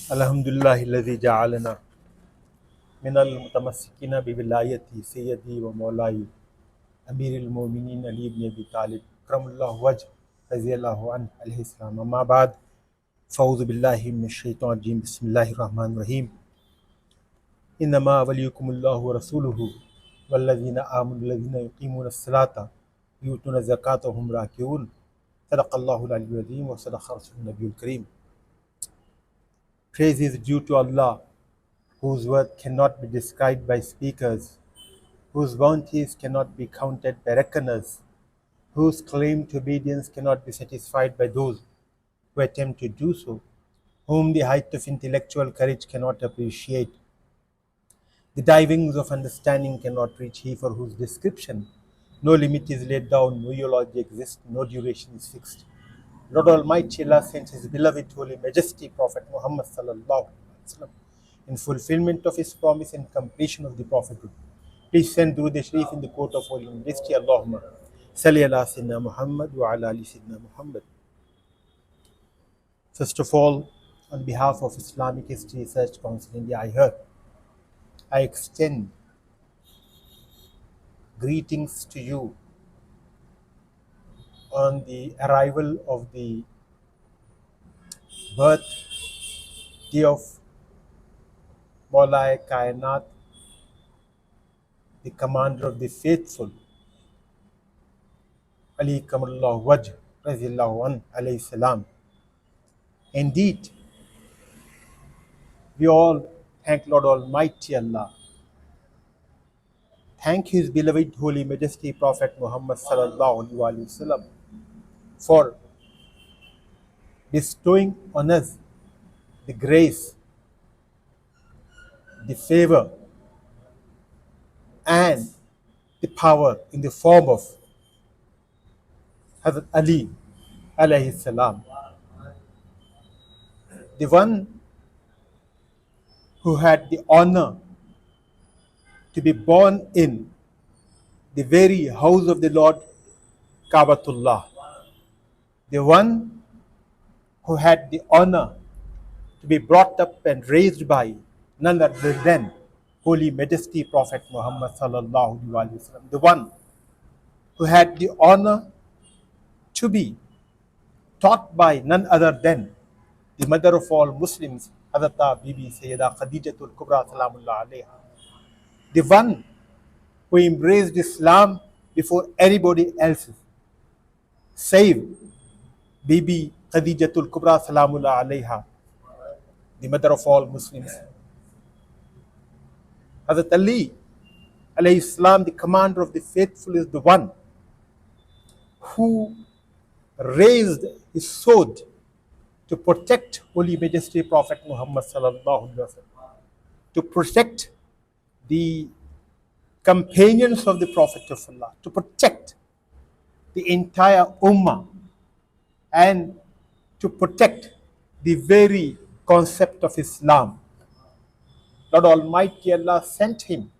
Alhamdulillah alladhi ja'alana min al-mutamassikina bi wilayati Syedi wa Maula-e Ameer-ul-Momineen Ali ibn Abi Talib Karamullahu wajh Raziyallahu an Alaihimussalaam. Amma ba'd, fa'udhu billahi minash shaitanir rajim. Bismillahir rahmanir rahim. Innama waliyukumullahu wa rasuluhu walladhina amanu alladhina yuqimuna as-salata yutuna zakata wa hum raki'un. Sadaqallahu al-aliyyul azim wa sadaqa rasulun nabiyul kareem. Praise is due to Allah, whose worth cannot be described by speakers, whose bounties cannot be counted by reckoners, whose claim to obedience cannot be satisfied by those who attempt to do so, whom the height of intellectual courage cannot appreciate, the divings of understanding cannot reach, he for whose description no limit is laid down, no eulogy exists, no duration is fixed. Lord Almighty Allah sent His beloved Holy Majesty Prophet Muhammad sallallahu alaihi wasallam in fulfillment of His promise and completion of the prophethood. Please send Durood Sharif in the court of Holy Majesty. Allahumma salli ala Syedna Muhammad wa ala ali Syedna Muhammad. First of all, on behalf of Islamic History Research Council India, I extend greetings to you on the arrival of the birthday of Maula-e-Kainaath, the commander of the faithful, Alaihimussalaam wajh Razillahu an Alaihimussalaam. Indeed, we all thank Lord Almighty Allah. Thank His beloved Holy Majesty Prophet Muhammad sallallahu alaihi wasallam for bestowing on us the grace, the favor, and the power in the form of Hazrat Ali alayhi salam, the one who had the honor to be born in the very house of the Lord, Kaabatullah, the one who had the honor to be brought up and raised by none other than Holy Majesty Prophet Muhammad sallallahu alaihi wasallam, the one who had the honor to be taught by none other than the mother of all Muslims, Hazrat Bibi Sayyida Khadijatul Kubra Salamullah alayha, the one who embraced Islam before anybody else, save Bibi Khadijatul Kubra Salamullah alayha, the mother of all Muslims. Hazrat Ali alayhi salam, the commander of the faithful, is the one who raised his sword to protect Holy Majesty Prophet Muhammad sallallahu alaihi wasallam, to protect the companions of the Prophet of Allah, to protect the entire Ummah, and to protect the very concept of Islam. Lord Almighty Allah sent him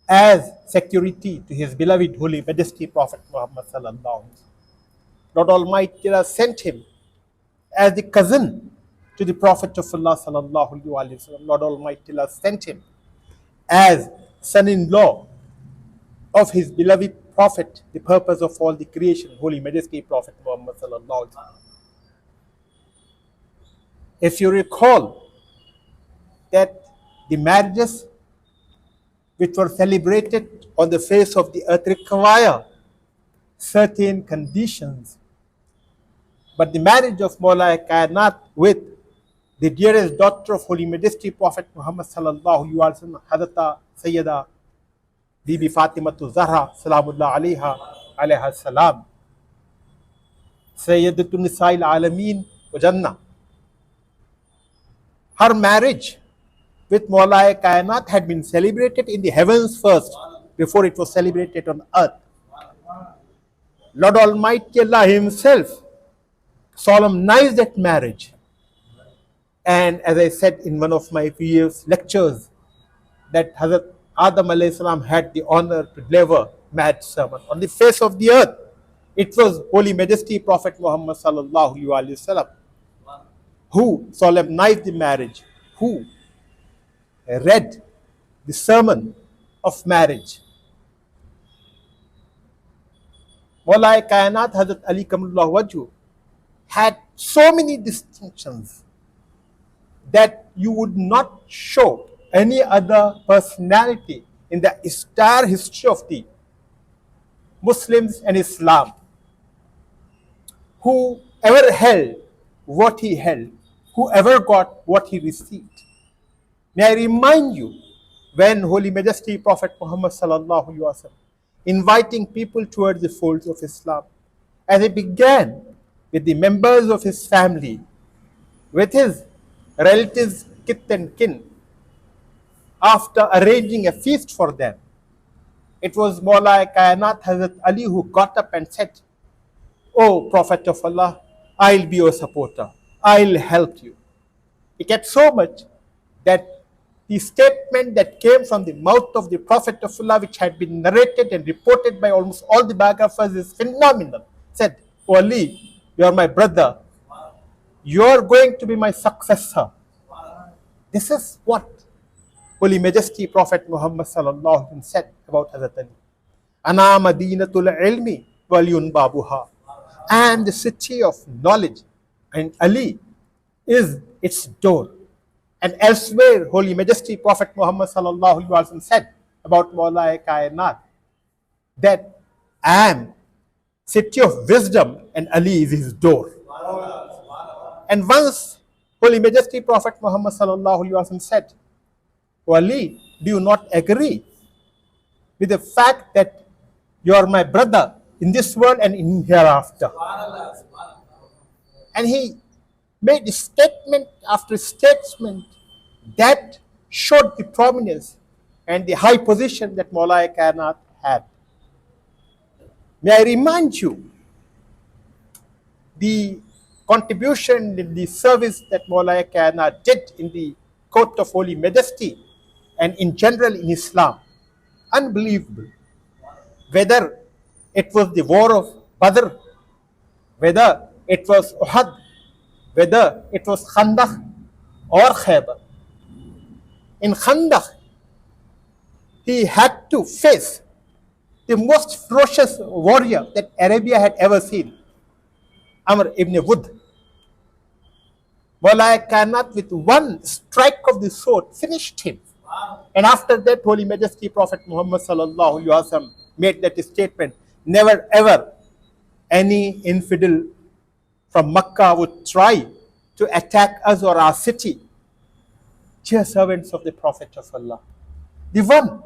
as security to His beloved Holy Majesty Prophet Muhammad sallallahu alaihi wasallam. Lord Almighty Allah sent him as the cousin to the Prophet of Allah sallallahu alaihi wasallam. Lord Almighty Allah sent him as son-in-law of His beloved Prophet, the purpose of all the creation, Holy Majesty Prophet Muhammad sallallahu alaihi wasallam. If you recall that the marriages which were celebrated on the face of the earth require certain conditions, but the marriage of Maula-e-Kainaath with the dearest daughter of Holy Majesty Prophet Muhammad sallallahu alaihi wasallam, Hazrat Syedna Bibi Fatimatu Zahra Salamullah alaiha salam, Sayyidatun Nisa'il Alameen wa Jannah. Her marriage with Maula-e-Kainaath had been celebrated in the heavens first, before it was celebrated on earth. Lord Almighty Allah Himself solemnized that marriage. And as I said in one of my previous lectures, that Hazrat Adam alayhi salam had the honor to deliver marriage sermon on the face of the earth. It was Holy Majesty Prophet Muhammad sallallahu alaihi wasallam. who solemnized the marriage, who read the sermon of marriage. Maula-e-Kainaath Hazrat Ali Kamullah Wajhu had so many distinctions that you would not show any other personality in the entire history of the Muslims and Islam who ever held what he held, who ever got what he received. May I remind you, when Holy Majesty Prophet Muhammad sallallahu alaihi wasallam inviting people towards the folds of Islam, as he began with the members of his family, with his relatives, kith and kin, after arranging a feast for them, it was Maula-e-Kainaath Hazrat Ali who got up and said, "O Prophet of Allah, I'll be your supporter. I'll help you." He kept so much that the statement that came from the mouth of the Prophet of Allah, which had been narrated and reported by almost all the biographers, is phenomenal. Said, "O Ali, you are my brother. You are going to be my successor." This is what Holy Majesty Prophet Muhammad sallallahu alaihi wasallam said about Hazrat Ali. "Ana madinatul ilmi waliyun babuha." And the city of knowledge, and Ali is its door. And elsewhere, Holy Majesty Prophet Muhammad sallallahu alaihi wasallam said about Maula-e-Kainaath that I am city of wisdom and Ali is his door. And once Holy Majesty Prophet Muhammad sallallahu alaihi wasallam said, "O Ali, do you not agree with the fact that you are my brother in this world and in hereafter?" And he made statement after statement that showed the prominence and the high position that Maula-e-Kainaath had. May I remind you the contribution in the service that Maula-e-Kainaath did in the court of Holy Majesty and in general in Islam. Unbelievable. Whether it was the war of Badr, whether it was Uhud, whether it was Khandaq or Khaybar. In Khandaq, he had to face the most ferocious warrior that Arabia had ever seen, Amr ibn Wud. Maula-e-Kainaath, with one strike of the sword, finished him. And after that, Holy Majesty Prophet Muhammad sallallahu alaihi wasallam made that statement, "Never ever any infidel from Makkah would try to attack us or our city." Dear servants of the Prophet of Allah, the one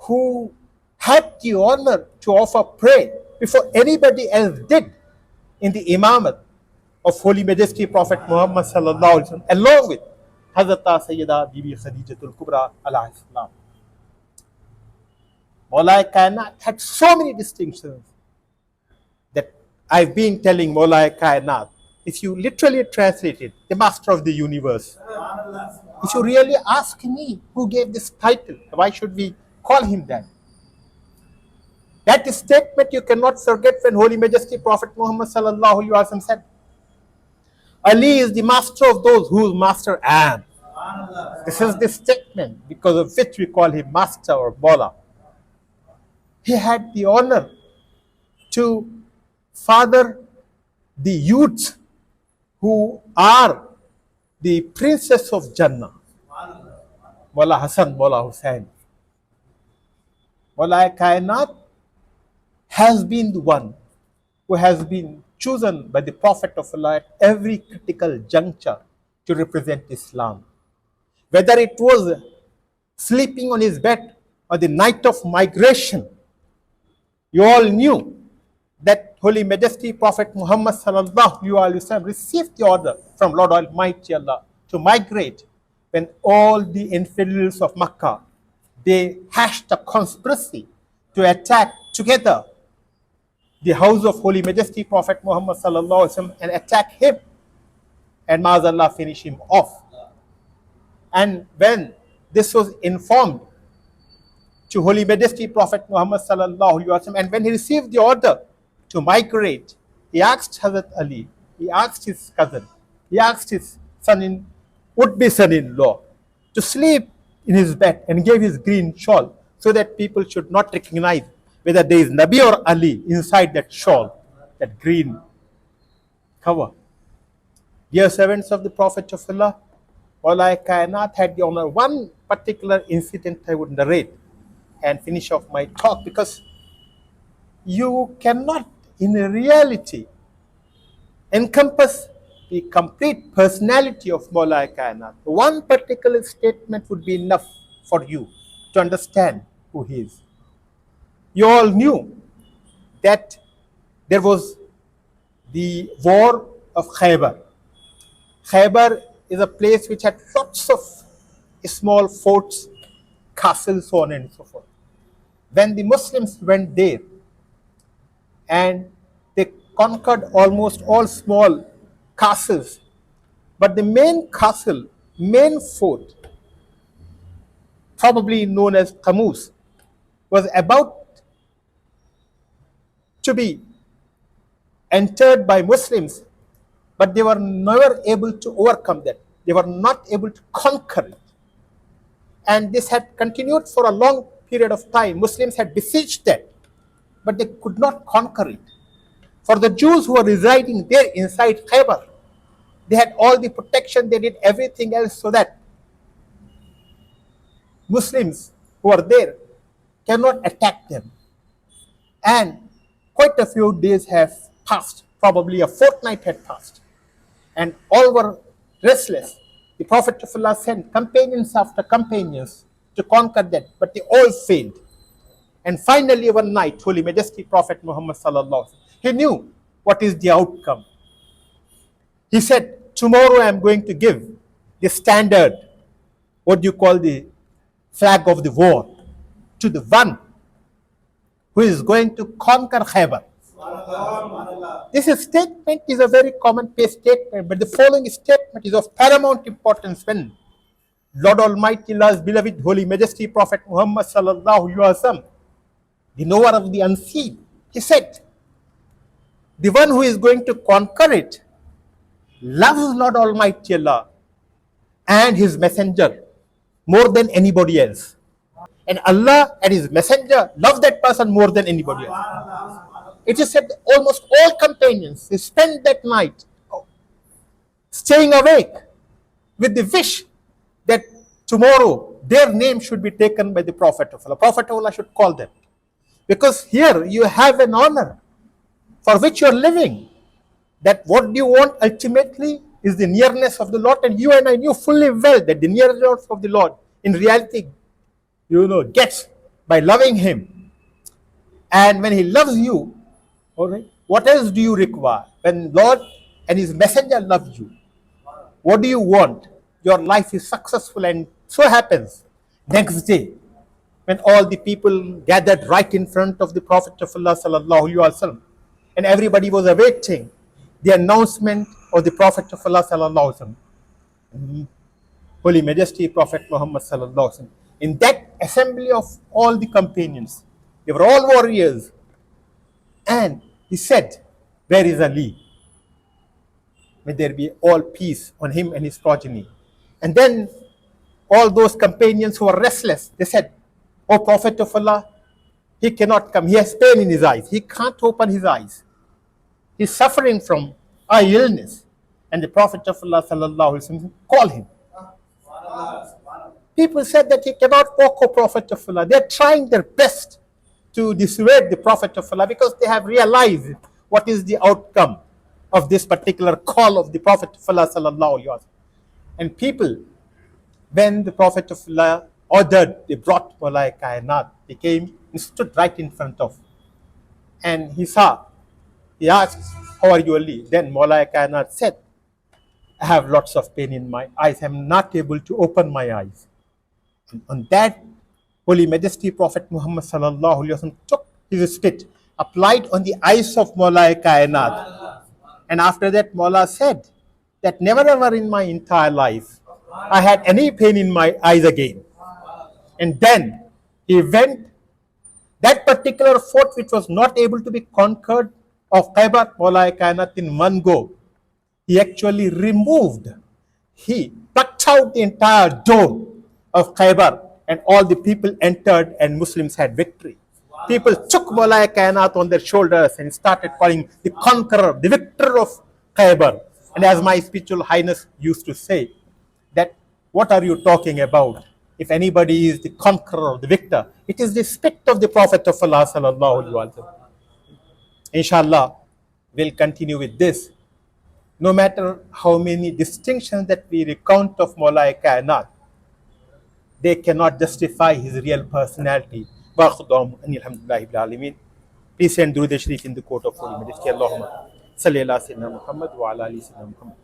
who had the honor to offer prayer before anybody else did in the imamat of Holy Majesty Prophet Muhammad sallallahu alaihi wasallam, along with Hazrat Syedna Bibi Khadijatul Kubra Alaihimassalaam. Maula-e-Kainaath had so many distinctions that I've been telling Maula-e-Kainaath. If you literally translate it, the master of the universe. If you really ask me who gave this title, why should we call him that? That statement you cannot forget when Holy Majesty Prophet Muhammad sallallahu alaihi wasallam said, "Ali is the master of those whose master I am." This is the statement because of which we call him master or Maula. He had the honor to father the youths who are the princess of Jannah, Maula Hassan, Maula Hussaini. Maula-e-Kainaath has been the one who has been chosen by the Prophet of Allah at every critical juncture to represent Islam. Whether it was sleeping on his bed or the night of migration, you all knew that Holy Majesty Prophet Muhammad sallallahu alaihi wasallam received the order from Lord Almighty Allah to migrate when all the infidels of Makkah, they hatched a conspiracy to attack together the house of Holy Majesty Prophet Muhammad sallallahu alaihi wasallam and attack him, and Ma'azallah finish him off. And when this was informed to Holy Majesty Prophet Muhammad sallallahu alaihi wasallam, and when he received the order to migrate, he asked Hazrat Ali, he asked his cousin, He asked his would-be son-in-law to sleep in his bed and gave his green shawl so that people should not recognize whether there is Nabi or Ali inside that shawl, that green cover. Dear servants of the Prophet of Allah, Maula-e-Kainaath had the honor. One particular incident I would narrate and finish off my talk, because you cannot in reality encompass the complete personality of Maula-e-Kainaath. One particular statement would be enough for you to understand who he is. You all knew that there was the war of Khaybar. Khaybar is a place which had lots of small forts, castles, so on and so forth. When the Muslims went there and they conquered almost all small castles, but the main castle, main fort, probably known as Qamus, was about to be entered by Muslims, but they were never able to overcome that. They were not able to conquer it. And this had continued for a long period of time. Muslims had besieged that, but they could not conquer it. For the Jews who were residing there inside Khaybar, they had all the protection, they did everything else so that Muslims who are there cannot attack them. And quite a few days have passed, probably a fortnight had passed, and all were restless. The Prophet of Allah sent companions after companions to conquer that, but they all failed. And finally one night, Holy Majesty Prophet Muhammad sallallahu alaihi wasallam, he knew what is the outcome. He said, tomorrow I am going to give the standard, what do you call the flag of the war, to the one who is going to conquer Khaybar. This statement is a very commonplace statement, but the following statement is of paramount importance when Lord Almighty Allah's beloved Holy Majesty Prophet Muhammad sallallahu alaihi wasallam, the knower of the unseen, he said, the one who is going to conquer it loves Lord Almighty Allah and His Messenger more than anybody else. And Allah and His Messenger love that person more than anybody else. It is said that almost all companions, they spent that night staying awake with the wish that tomorrow their name should be taken by the Prophet of Allah. Prophet of Allah should call them. Because here you have an honor for which you are living. That what you want ultimately is the nearness of the Lord, and you and I knew fully well that the nearness of the Lord in reality, gets by loving Him. And when He loves you, all right, what else do you require? When Lord and His Messenger love you, what do you want? Your life is successful, and so happens next day when all the people gathered right in front of the Prophet of Allah sallallahu alaihi wasallam, and everybody was awaiting the announcement of the Prophet of Allah sallallahu alaihi wasallam, Holy Majesty Prophet Muhammad sallallahu alaihi wasallam. In that assembly of all the companions, they were all warriors, and he said, "Where is Ali? May there be all peace on him and his progeny." And then all those companions who were restless, they said, "O Prophet of Allah, he cannot come. He has pain in his eyes. He can't open his eyes. He's suffering from eye illness." And the Prophet of Allah sallallahu alaihi wasallam, call him. People said that he cannot walk, O Prophet of Allah. They're trying their best to dissuade the Prophet of Allah because they have realized what is the outcome of this particular call of the Prophet of Allah sallallahu alaihi wasallam. And people, when the Prophet of Allah ordered, they brought Maula-e-Kainaath. They came and stood right in front of, and he saw. He asked, "How are you, Ali?" Then Maula-e-Kainaath said, "I have lots of pain in my eyes. I'm not able to open my eyes." And on that, Holy Majesty Prophet Muhammad sallallahu alaihi wasallam took his spit, applied on the eyes of Maula-e-Kainaath. And after that, Maula said that never ever in my entire life I had any pain in my eyes again. And then he went, that particular fort which was not able to be conquered of Khaybar, Maula-e-Kainaath, in one go, he actually removed, he plucked out the entire door of Khaybar, and all the people entered and Muslims had victory. People took Maula-e-Kainaath on their shoulders and started calling the conqueror, the victor of Khaybar. And as my spiritual highness used to say, that what are you talking about? If anybody is the conqueror, the victor, it is the respect of the Prophet of Allah sallallahu alaihi wasallam. Inshallah, we'll continue with this. No matter how many distinctions that we recount of Maula-e-Kainaath, they cannot justify his real personality. Please send Durud Sharif in the court of Holy Majesty. Allahumma salli ala Syedna Muhammad wa ala ali Syedna Muhammad.